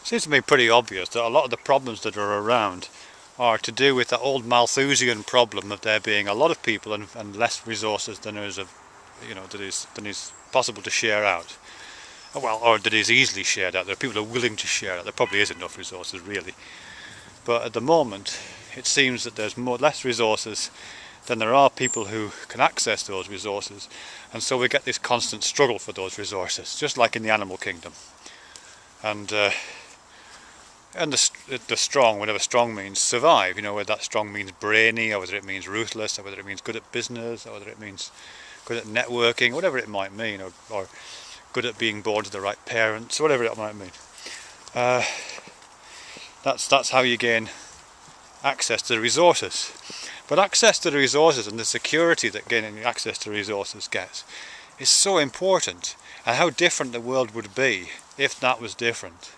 seems to me pretty obvious that a lot of the problems that are around are to do with that old Malthusian problem of there being a lot of people and less resources than than is possible to share out. Well, or that is easily shared out. There are people who are willing to share out. There probably is enough resources, really. But at the moment, it seems that there's less resources than there are people who can access those resources, and so we get this constant struggle for those resources, just like in the animal kingdom. And the strong, whatever strong means, survive. You know, whether that strong means brainy, or whether it means ruthless, or whether it means good at business, or whether it means good at networking, whatever it might mean, or good at being born to the right parents, whatever it might mean. That's how you gain access to the resources. But access to the resources and the security that gaining access to resources gets is so important, and how different the world would be if that was different.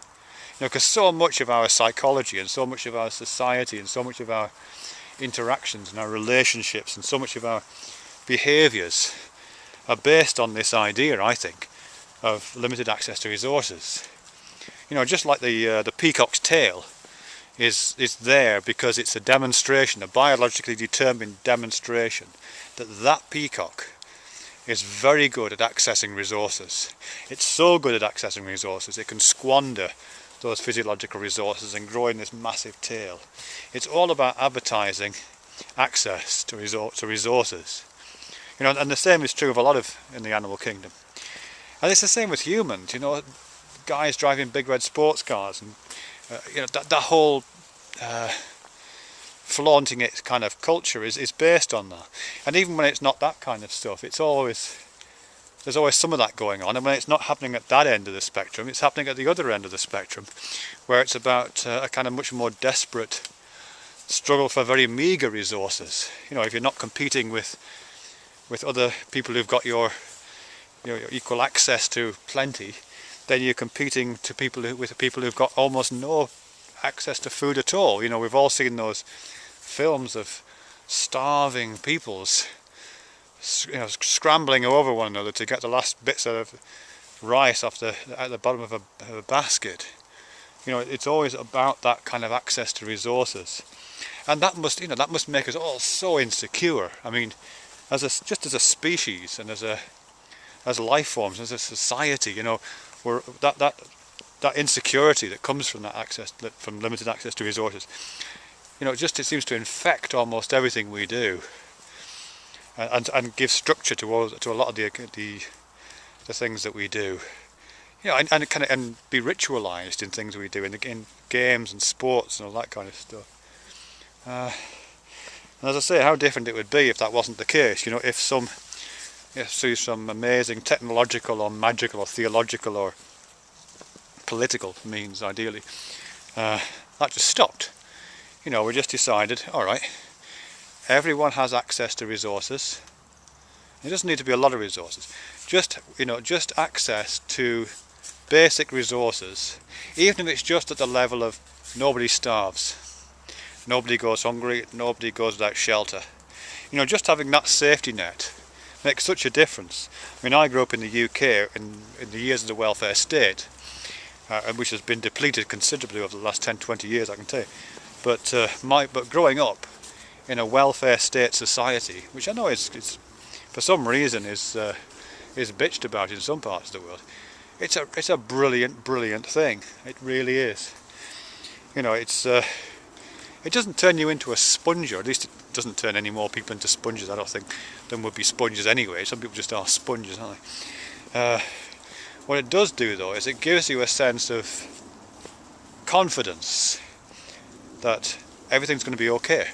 You know, because so much of our psychology and so much of our society and so much of our interactions and our relationships and so much of our behaviours are based on this idea, I think, of limited access to resources. You know, just like the peacock's tail is there because it's a demonstration, a biologically determined demonstration, that peacock is very good at accessing resources. It's so good at accessing resources it can squander those physiological resources and growing this massive tail. It's all about advertising access to resources. You know, and the same is true of a lot of in the animal kingdom. And it's the same with humans. You know, guys driving big red sports cars, and you know, that whole flaunting it kind of culture is based on that. And even when it's not that kind of stuff, there's always some of that going on. And when it's not happening at that end of the spectrum, it's happening at the other end of the spectrum, where it's about a kind of much more desperate struggle for very meagre resources. You know, if you're not competing with other people who've got your equal access to plenty, then you're competing with people who've got almost no access to food at all. You know, we've all seen those films of starving peoples, you know, scrambling over one another to get the last bits of rice at the bottom of a basket. You know, it's always about that kind of access to resources, and that must make us all so insecure. I mean, just as a species and as life forms, as a society, you know, that insecurity that comes from from limited access to resources, you know, it seems to infect almost everything we do, and give structure to a lot of the things that we do. You know, and be ritualized in things we do in games and sports and all that kind of stuff. And as I say, how different it would be if that wasn't the case. You know, if through some amazing technological or magical or theological or political means, ideally, that just stopped. You know, we just decided, all right, everyone has access to resources. It doesn't need to be a lot of resources. Just access to basic resources, even if it's just at the level of nobody starves, nobody goes hungry, nobody goes without shelter. You know, just having that safety net makes such a difference. I mean, I grew up in the UK in the years of the welfare state, which has been depleted considerably over the last 10-20 years, I can tell you. But growing up in a welfare state society, which I know is for some reason is bitched about in some parts of the world, it's a brilliant thing. It really is. You know, it doesn't turn you into a sponge, or at least it doesn't turn any more people into sponges, I don't think, than would be sponges anyway. Some people just are sponges, aren't they? What it does do, though, is it gives you a sense of confidence that everything's going to be okay.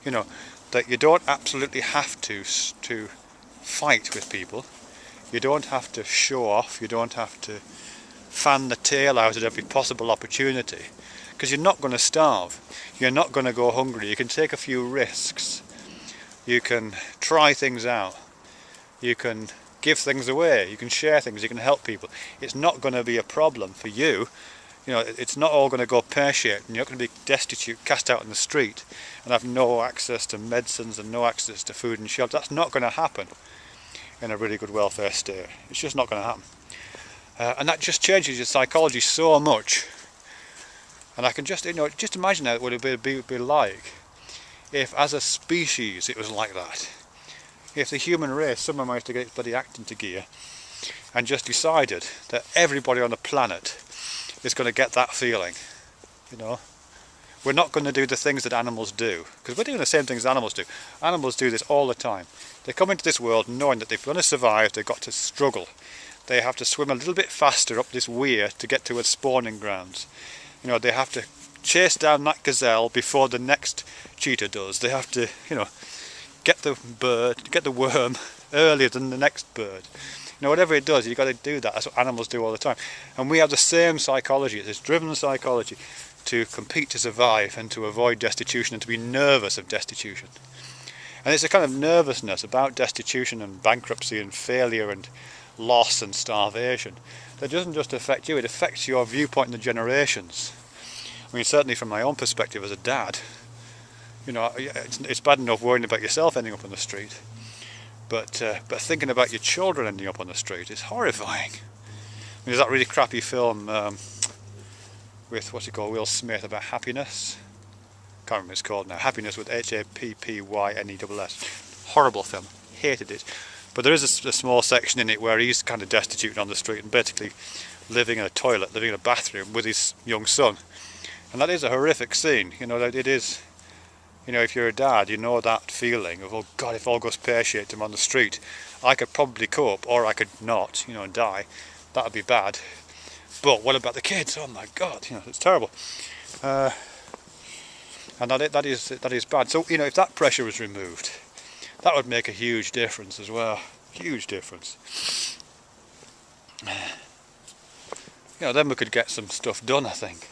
You know, that you don't absolutely have to fight with people. You don't have to show off. You don't have to fan the tail out at every possible opportunity, because you're not going to starve. You're not going to go hungry. You can take a few risks. You can try things out. You can give things away. You can share things. You can help people. It's not going to be a problem for you. You know, it's not all going to go pear-shaped, and you're not going to be destitute, cast out in the street, and have no access to medicines and no access to food and shelter. That's not going to happen in a really good welfare state. It's just not going to happen. And that just changes your psychology so much, And I can just, just imagine how it would be like if, as a species, it was like that. If the human race somehow managed to get its bloody act into gear and just decided that everybody on the planet is going to get that feeling, We're not going to do the things that animals do, because we're doing the same things animals do. Animals do this all the time. They come into this world knowing that if they're going to survive, they've got to struggle. They have to swim a little bit faster up this weir to get to its spawning grounds. They have to chase down that gazelle before the next cheetah does. They have to, get the worm earlier than the next bird. Whatever it does, you've got to do that. That's what animals do all the time. And we have the same psychology. It's this driven psychology to compete to survive and to avoid destitution and to be nervous of destitution. And it's a kind of nervousness about destitution and bankruptcy and failure and loss and starvation that doesn't just affect you, it affects your viewpoint in the generations. I mean, certainly from my own perspective as a dad, it's bad enough worrying about yourself ending up on the street, but thinking about your children ending up on the street is horrifying. There's that really crappy film with, what's it called, Will Smith, about happiness. Can't remember what it's called now. Happiness, with Happyness. Horrible film. Hated it. But there is a small section in it where he's kind of destitute on the street and basically living in a toilet, living in a bathroom with his young son. And that is a horrific scene. It is. If you're a dad, that feeling of, oh God, if all goes pear-shaped, I'm on the street. I could probably cope, or I could not, and die. That would be bad. But what about the kids? Oh my God, it's terrible. And that is bad. So, if that pressure was removed, that would make a huge difference as well. Huge difference. Then we could get some stuff done, I think.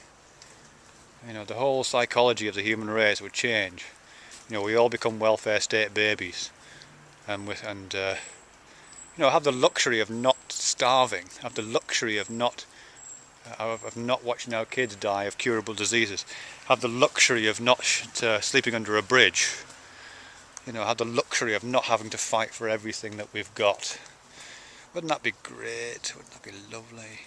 The whole psychology of the human race would change. We all become welfare state babies, and have the luxury of not starving, have the luxury of not watching our kids die of curable diseases, have the luxury of not sleeping under a bridge, have the luxury of not having to fight for everything that we've got. Wouldn't that be great? Wouldn't that be lovely?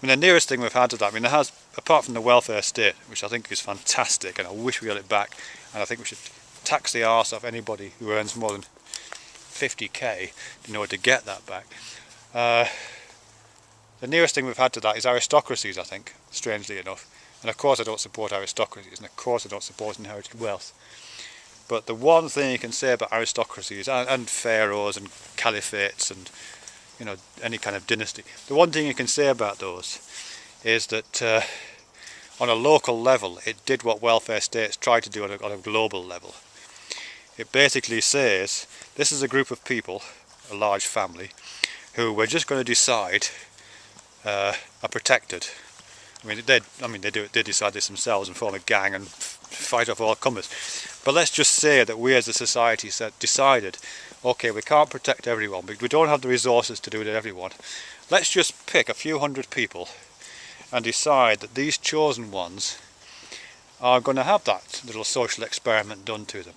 The nearest thing we've had to that, there has, apart from the welfare state, which I think is fantastic, and I wish we got it back, and I think we should tax the arse off anybody who earns more than 50k in order to get that back. The nearest thing we've had to that is aristocracies, I think, strangely enough. And of course I don't support aristocracies, and of course I don't support inherited wealth. But the one thing you can say about aristocracies and pharaohs and caliphates and any kind of dynasty, the one thing you can say about those is that on a local level it did what welfare states tried to do on a global level. It basically says this is a group of people, a large family, who we're just going to decide are protected. They decide this themselves and form a gang and fight off all comers. But let's just say that we as a society decided, okay, we can't protect everyone, but we don't have the resources to do it to everyone. Let's just pick a few hundred people and decide that these chosen ones are going to have that little social experiment done to them.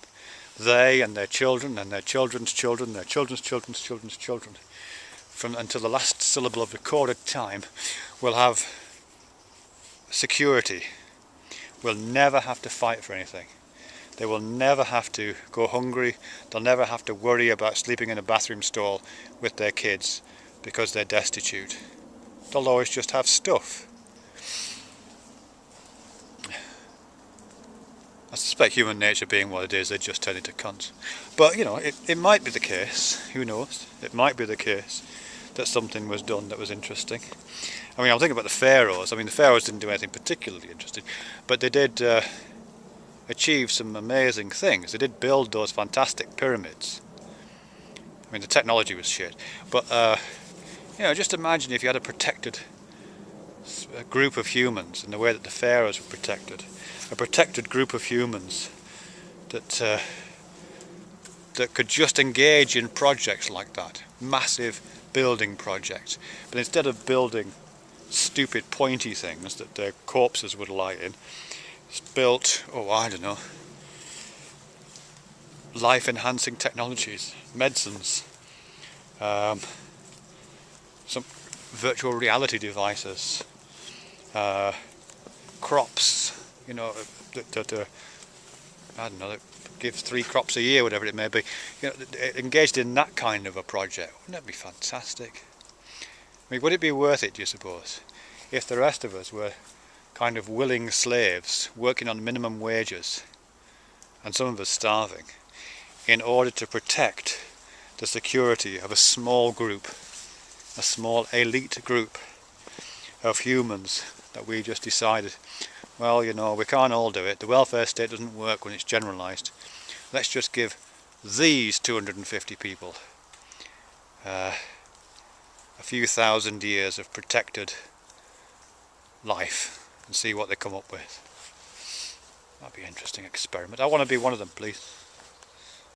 They and their children and their children's children, their children's children's children's children, until the last syllable of recorded time, will have security, will never have to fight for anything. They will never have to go hungry, they'll never have to worry about sleeping in a bathroom stall with their kids because they're destitute. They'll always just have stuff. I suspect human nature being what it is, they just turn into cunts. But it might be the case, who knows, it might be the case that something was done that was interesting. I'm thinking about the Pharaohs. The Pharaohs didn't do anything particularly interesting, but they did achieve some amazing things. They did build those fantastic pyramids. The technology was shit, but just imagine if you had a protected group of humans in the way that the Pharaohs were protected. A protected group of humans that could just engage in projects like that, massive building projects. But instead of building stupid pointy things that their corpses would lie in, it's built, life-enhancing technologies, medicines, some virtual reality devices, crops, you know, that I don't know, that gives 3 crops a year, whatever it may be, you know, engaged in that kind of a project. Wouldn't that be fantastic? I mean, would it be worth it, do you suppose, if the rest of us were kind of willing slaves working on minimum wages, and some of us starving, in order to protect the security of a small group, a small elite group of humans that we just decided, well, you know, we can't all do it, the welfare state doesn't work when it's generalised, let's just give these 250 people a few thousand years of protected life and see what they come up with. That'd be an interesting experiment. I want to be one of them, please.